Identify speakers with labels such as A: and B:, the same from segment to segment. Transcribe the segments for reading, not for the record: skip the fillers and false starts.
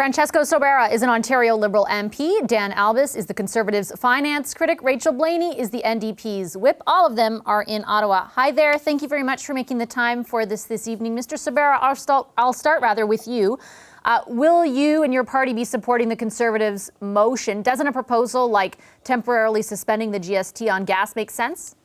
A: Francesco Sobera is an Ontario Liberal MP. Dan Albus is the Conservatives' finance critic. Rachel Blaney is the NDP's whip. All of them are in Ottawa. Hi there. Thank you very much for making the time for this evening. Mr. Sobera, I'll start with you. Will you and your party be supporting the Conservatives' motion? Doesn't a proposal like temporarily suspending the GST on gas make sense?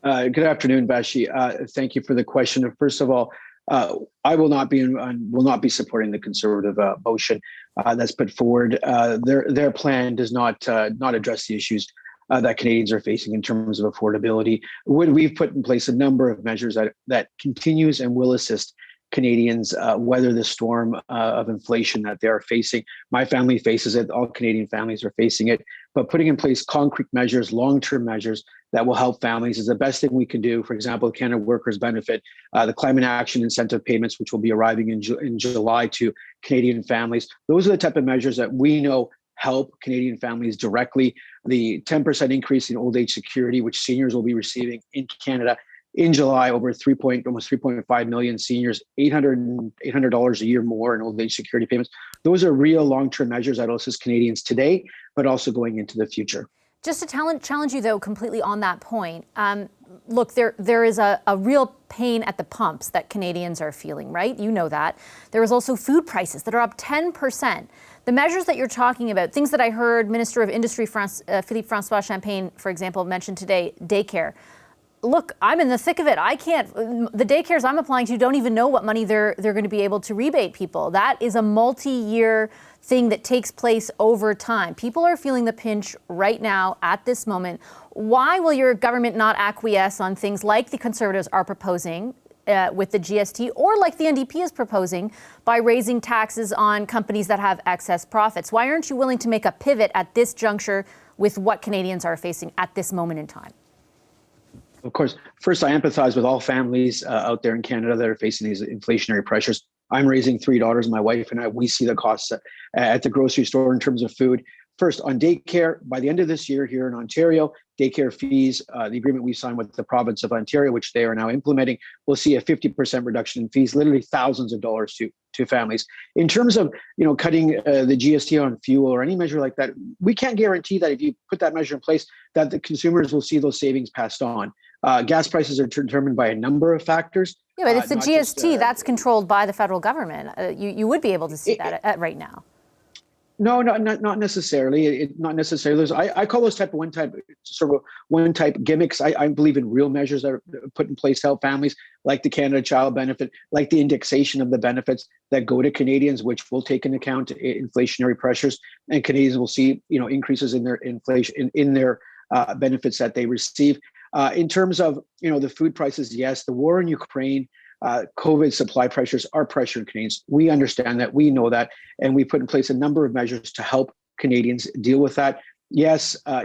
B: Good afternoon, Bashi. Thank you for the question. First of all, I will not be supporting the Conservative motion that's put forward. Their plan does not address the issues that Canadians are facing in terms of affordability. We've put in place a number of measures that continues and will assist Canadians weather the storm of inflation that they are facing. My family faces it. All Canadian families are facing it. But putting in place concrete measures, long-term measures that will help families is the best thing we can do. For example, Canada Workers Benefit, the Climate Action Incentive payments, which will be arriving in July to Canadian families. Those are the type of measures that we know help Canadian families directly. The 10% increase in old age security, which seniors will be receiving in Canada in July, over almost 3.5 million seniors, $800 a year more in old age security payments. Those are real long-term measures that will assist Canadians today, but also going into the future.
A: Just to challenge you, though, completely on that point. Look, there is a real pain at the pumps that Canadians are feeling, right? You know that. There is also food prices that are up 10%. The measures that you're talking about, things that I heard Minister of Industry Philippe Francois Champagne, for example, mention today, daycare. Look, I'm in the thick of it. The daycares I'm applying to don't even know what money they're going to be able to rebate people. That is a multi-year thing that takes place over time. People are feeling the pinch right now at this moment. Why will your government not acquiesce on things like the Conservatives are proposing with the GST, or like the NDP is proposing by raising taxes on companies that have excess profits? Why aren't you willing to make a pivot at this juncture with what Canadians are facing at this moment in time?
B: Of course, first, I empathize with all families out there in Canada that are facing these inflationary pressures. I'm raising 3 daughters. My wife and I, we see the costs at the grocery store in terms of food. First, on daycare, by the end of this year here in Ontario, daycare fees, the agreement we signed with the province of Ontario, which they are now implementing, will see a 50% reduction in fees, literally thousands of dollars to families. In terms of cutting the GST on fuel or any measure like that, we can't guarantee that if you put that measure in place, that the consumers will see those savings passed on. Gas prices are determined by a number of factors.
A: Yeah, but it's the GST that's controlled by the federal government. You would be able to see that right now.
B: No, not necessarily. Not necessarily. I call those one type gimmicks. I believe in real measures that are put in place to help families, like the Canada Child Benefit, like the indexation of the benefits that go to Canadians, which will take into account inflationary pressures, and Canadians will see increases in their inflation in their benefits that they receive. In terms of the food prices, yes, the war in Ukraine, COVID supply pressures are pressuring Canadians. We understand that, we know that, and we put in place a number of measures to help Canadians deal with that. Yes, I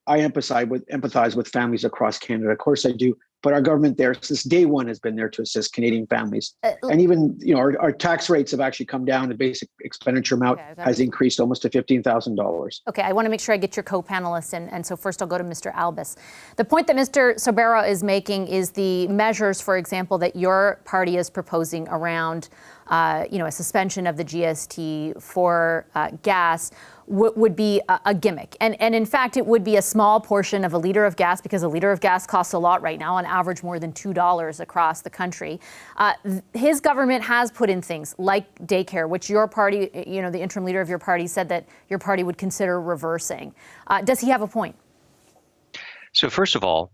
B: empathize with families across Canada. Of course I do. But our government there since day one has been there to assist Canadian families. And even, our tax rates have actually come down. The basic expenditure amount has increased almost to $15,000.
A: Okay, I want to make sure I get your co-panelists in. And so first I'll go to Mr. Albus. The point that Mr. Sobera is making is the measures, for example, that your party is proposing around a suspension of the GST for gas would be a gimmick. And in fact, it would be a small portion of a liter of gas, because a liter of gas costs a lot right now, on average more than $2 across the country. His government has put in things like daycare, which your party, the interim leader of your party said that your party would consider reversing. Does he have a point?
C: So first of all,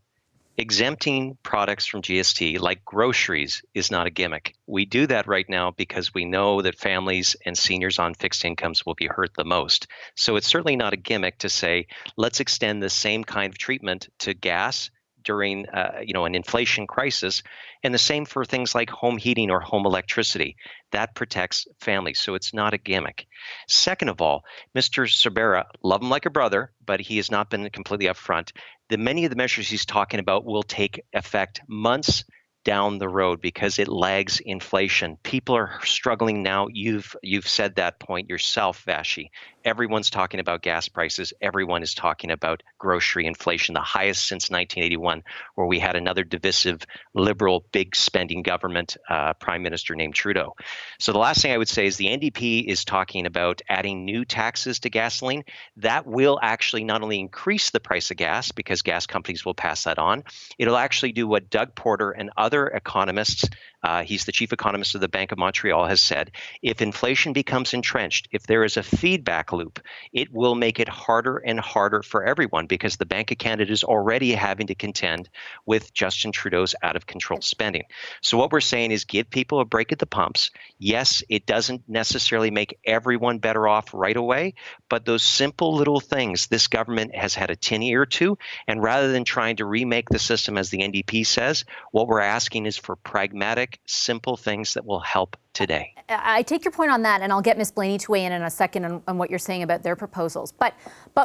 C: exempting products from GST, like groceries, is not a gimmick. We do that right now because we know that families and seniors on fixed incomes will be hurt the most. So it's certainly not a gimmick to say, let's extend the same kind of treatment to gas during an inflation crisis, and the same for things like home heating or home electricity. That protects families, so it's not a gimmick. Second of all, Mr. Sobera, love him like a brother, but he has not been completely upfront. Many of the measures he's talking about will take effect months down the road because it lags inflation. People are struggling now. You've said that point yourself, Vashi. Everyone's talking about gas prices. Everyone is talking about grocery inflation, the highest since 1981, where we had another divisive, liberal, big spending government, prime minister named Trudeau. So the last thing I would say is the NDP is talking about adding new taxes to gasoline. That will actually not only increase the price of gas because gas companies will pass that on, it'll actually do what Doug Porter and other economists, he's the chief economist of the Bank of Montreal, has said. If inflation becomes entrenched, if there is a feedback loop, it will make it harder and harder for everyone because the Bank of Canada is already having to contend with Justin Trudeau's out-of-control spending. So what we're saying is give people a break at the pumps. Yes, it doesn't necessarily make everyone better off right away, but those simple little things this government has had a tin ear to, and rather than trying to remake the system as the NDP says, what we're asking is for pragmatic, simple things that will help today.
A: I take your point on that, and I'll get Ms. Blaney to weigh in a second on what you're saying about their proposals. But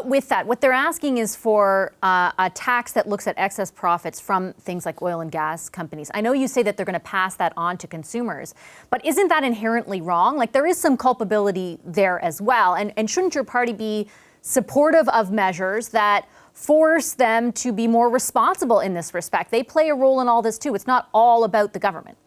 A: with that, what they're asking is for a tax that looks at excess profits from things like oil and gas companies. I know you say that they're going to pass that on to consumers, but isn't that inherently wrong? Like, there is some culpability there as well. And shouldn't your party be supportive of measures that force them to be more responsible in this respect? They play a role in all this too. It's not all about the government.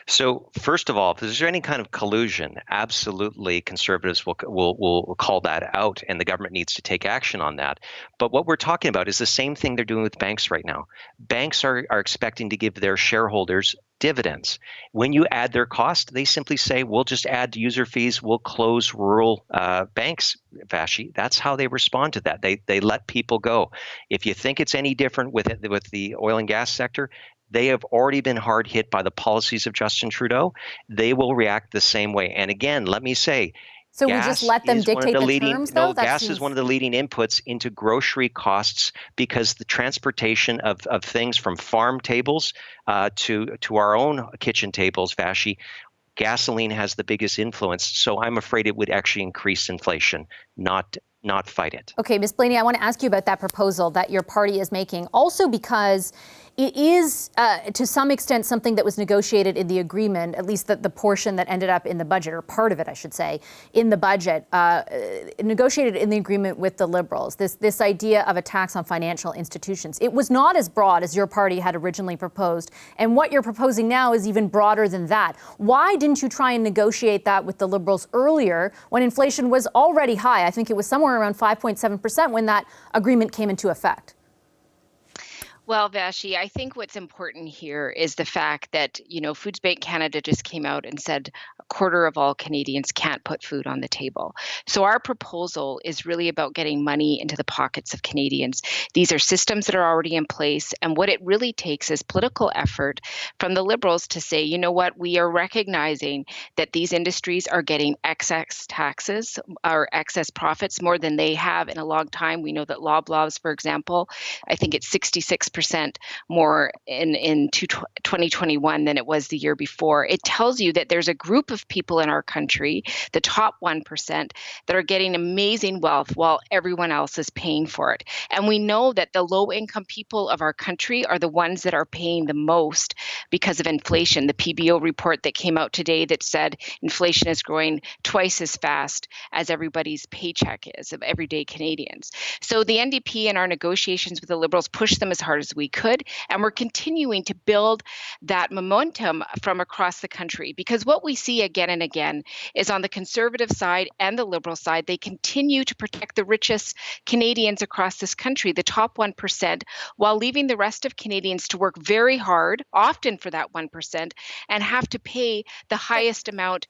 C: So first of all, if there's any kind of collusion, absolutely Conservatives will call that out, and the government needs to take action on that. But what we're talking about is the same thing they're doing with banks right now. Banks are expecting to give their shareholders dividends. When you add their cost, they simply say, we'll just add user fees, we'll close rural banks, Vashi. That's how they respond to that. They let people go. If you think it's any different with the oil and gas sector, they have already been hard hit by the policies of Justin Trudeau. They will react the same way. And again, let me say,
A: so we just let them dictate the terms, though?
C: No, gas is one of the leading inputs into grocery costs because the transportation of things from farm tables to our own kitchen tables, Vashi, gasoline has the biggest influence. So I'm afraid it would actually increase inflation, not fight it.
A: Okay, Ms. Blaney, I want to ask you about that proposal that your party is making, also because it is, to some extent, something that was negotiated in the agreement, at least the portion that ended up in the budget, or part of it, I should say, in the budget, negotiated in the agreement with the Liberals, this idea of a tax on financial institutions. It was not as broad as your party had originally proposed, and what you're proposing now is even broader than that. Why didn't you try and negotiate that with the Liberals earlier when inflation was already high? I think it was somewhere around 5.7% when that agreement came into effect.
D: Well, Vashi, I think what's important here is the fact that, Foods Bank Canada just came out and said a quarter of all Canadians can't put food on the table. So our proposal is really about getting money into the pockets of Canadians. These are systems that are already in place. And what it really takes is political effort from the Liberals to say, you know what, we are recognizing that these industries are getting excess taxes or excess profits more than they have in a long time. We know that Loblaws, for example, I think it's 66% more in 2021 than it was the year before. It tells you that there's a group of people in our country, the top 1%, that are getting amazing wealth while everyone else is paying for it. And we know that the low-income people of our country are the ones that are paying the most because of inflation. The PBO report that came out today that said inflation is growing twice as fast as everybody's paycheck is of everyday Canadians. So the NDP in our negotiations with the Liberals pushed them as hard as we could, and we're continuing to build that momentum from across the country, because what we see again and again is on the Conservative side and the Liberal side, they continue to protect the richest Canadians across this country, the top 1%, while leaving the rest of Canadians to work very hard, often for that 1%, and have to pay the highest amount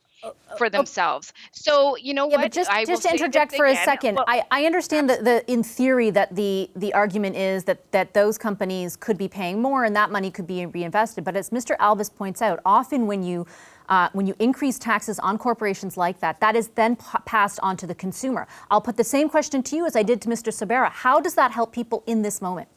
D: for themselves. So, what?
A: But just to interject for a second, well, I understand that in theory that the argument is that those companies could be paying more and that money could be reinvested. But as Mr. Albus points out, often when you increase taxes on corporations like that, that is then passed on to the consumer. I'll put the same question to you as I did to Mr. Sabera. How does that help people in this moment?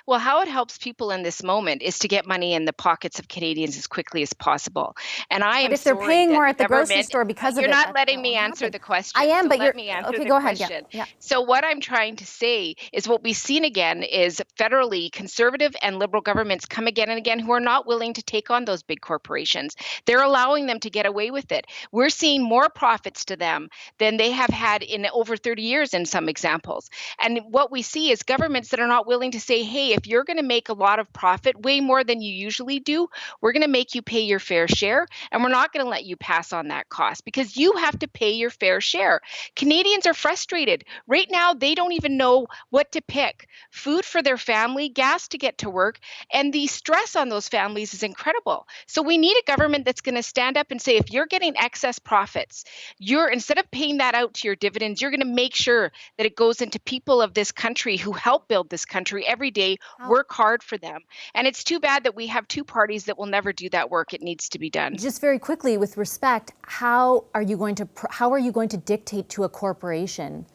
D: Well, how it helps people in this moment is to get money in the pockets of Canadians as quickly as possible. And I am
A: But if they're
D: sorry
A: paying
D: that
A: more
D: the
A: at the grocery
D: government,
A: store because of
D: you're
A: it,
D: not
A: that
D: letting me
A: won't
D: answer
A: happen.
D: the question.
A: I am,
D: so
A: but
D: let me answer
A: okay.
D: the
A: Go ahead.
D: question.
A: Yeah.
D: So what I'm trying to say is what we've seen again is federally conservative and liberal governments come again and again who are not willing to take on those big corporations. They're allowing them to get away with it. We're seeing more profits to them than they have had in over 30 years in some examples. And what we see is governments that are not willing to say, hey, if you're going to make a lot of profit, way more than you usually do, we're going to make you pay your fair share, and we're not going to let you pass on that cost because you have to pay your fair share. Canadians are frustrated. Right now, they don't even know what to pick. Food for their family, gas to get to work, and the stress on those families is incredible. So we need a government that's going to stand up and say, if you're getting excess profits, instead of paying that out to your dividends, you're going to make sure that it goes into people of this country who help build this country every day, work hard for them. And it's too bad that we have two parties that will never do that work. It needs to be done.
A: Just very quickly, with respect, how are you going to dictate to a corporation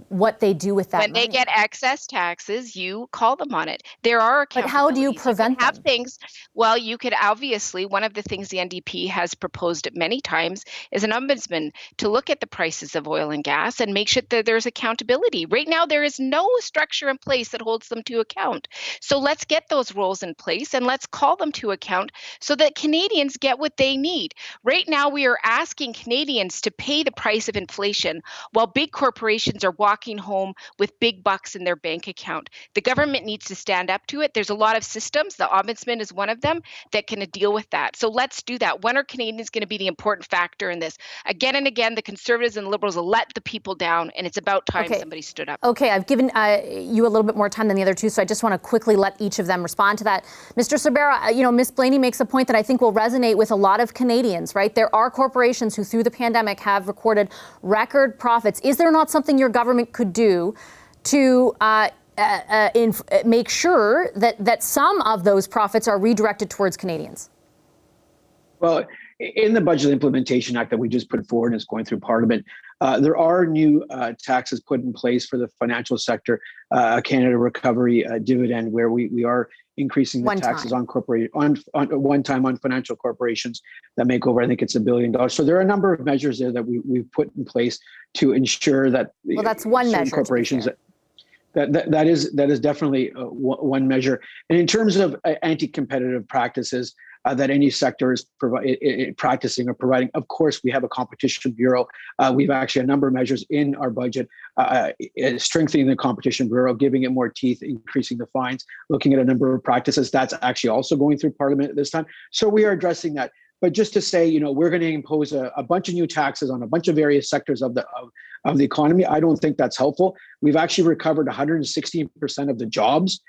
A: what they do with that
D: when
A: money?
D: they get excess taxes, you call them on it. There are accountabilities.
A: But how do you prevent
D: have
A: them?
D: Things? Well, you could obviously, one of the things the NDP has proposed many times is an ombudsman to look at the prices of oil and gas and make sure that there's accountability. Right now, there is no structure in place that holds them to account. So let's get those roles in place and let's call them to account so that Canadians get what they need. Right now, we are asking Canadians to pay the price of inflation while big corporations are walking home with big bucks in their bank account. The government needs to stand up to it. There's a lot of systems, the ombudsman is one of them, that can deal with that. So let's do that. When are Canadians going to be the important factor in this? Again and again, the Conservatives and Liberals will let the people down, and it's about time somebody stood up.
A: Okay, I've given you a little bit more time than the other two, so I just want to quickly let each of them respond to that. Mr. Sobera, Ms. Blaney makes a point that I think will resonate with a lot of Canadians, right? There are corporations who, through the pandemic, have recorded record profits. Is there not something your government could do to make sure that some of those profits are redirected towards Canadians?
B: Well, in the Budget Implementation Act that we just put forward and is going through Parliament, there are new taxes put in place for the financial sector, Canada Recovery Dividend, where we are increasing the taxes on one time on financial corporations that make over, I think it's $1 billion. So there are a number of measures there that we've put in place to ensure that
A: that's one measure.
B: Corporations that is definitely one measure. And in terms of anti-competitive practices that any sector is practicing or providing, of course, we have a competition bureau. We've actually a number of measures in our budget, strengthening the competition bureau, giving it more teeth, increasing the fines, looking at a number of practices. That's actually also going through Parliament at this time. So we are addressing that. But just to say, we're going to impose a bunch of new taxes on a bunch of various sectors of the economy, I don't think that's helpful. We've actually recovered 116% of the jobs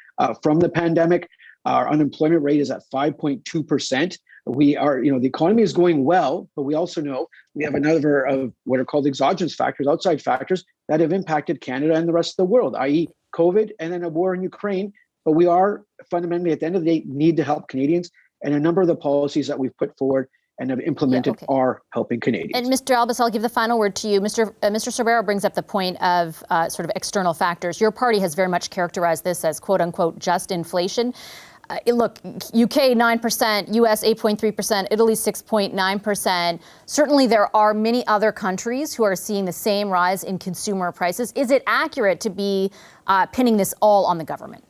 B: from the pandemic. Our unemployment rate is at 5.2%. We are, the economy is going well, but we also know we have another of what are called exogenous factors, outside factors that have impacted Canada and the rest of the world, i.e. COVID and then a war in Ukraine. But we are fundamentally, at the end of the day, need to help Canadians. And a number of the policies that we've put forward and have implemented are helping Canadians.
A: And Mr. Albus, I'll give the final word to you. Mr. Sobera brings up the point of sort of external factors. Your party has very much characterized this as quote unquote just inflation. Look, UK 9%, US 8.3%, Italy 6.9%. Certainly there are many other countries who are seeing the same rise in consumer prices. Is it accurate to be pinning this all on the government?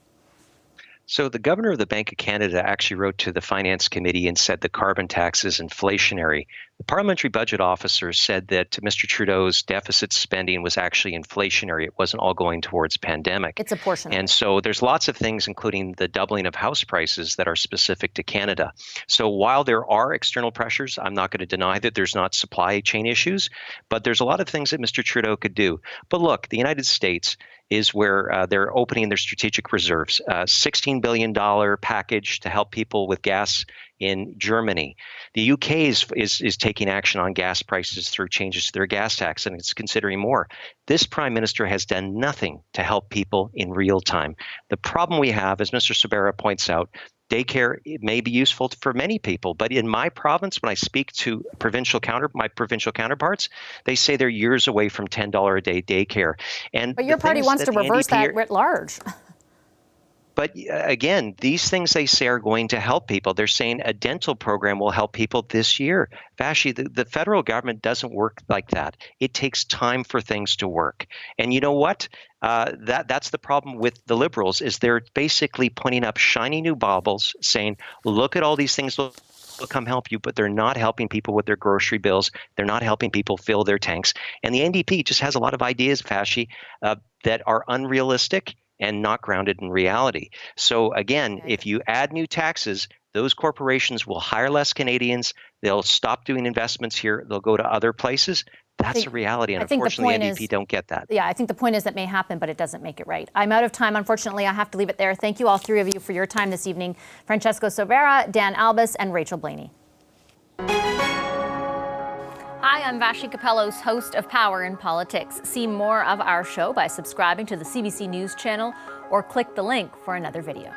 C: So the governor of the Bank of Canada actually wrote to the Finance Committee and said the carbon tax is inflationary. The parliamentary budget officer said that Mr. Trudeau's deficit spending was actually inflationary. It wasn't all going towards pandemic.
A: It's a portion.
C: And so there's lots of things, including the doubling of house prices, that are specific to Canada. So while there are external pressures, I'm not going to deny that there's not supply chain issues, but there's a lot of things that Mr. Trudeau could do. But look, the United States is where they're opening their strategic reserves, $16 billion package to help people with gas in Germany. The UK is taking action on gas prices through changes to their gas tax, and it's considering more. This prime minister has done nothing to help people in real time. The problem we have, as Mr. Sobera points out, daycare may be useful for many people, but in my province, when I speak to my provincial counterparts, they say they're years away from $10 a day daycare.
A: But your party wants to reverse that writ large.
C: But again, these things they say are going to help people. They're saying a dental program will help people this year. Vashi, the federal government doesn't work like that. It takes time for things to work. And you know what? That's the problem with the Liberals is they're basically putting up shiny new baubles saying, look at all these things will come help you, but they're not helping people with their grocery bills. They're not helping people fill their tanks. And the NDP just has a lot of ideas, Vashi, that are unrealistic and not grounded in reality. So again, if you add new taxes, those corporations will hire less Canadians. They'll stop doing investments here. They'll go to other places. That's a reality. And unfortunately, NDP don't get that.
A: Yeah, I think the point is that may happen, but it doesn't make it right. I'm out of time. Unfortunately, I have to leave it there. Thank you, all three of you, for your time this evening. Francesco Silvera, Dan Albus, and Rachel Blaney. Hi, I'm Vashi Capellos, host of Power in Politics. See more of our show by subscribing to the CBC News channel or click the link for another video.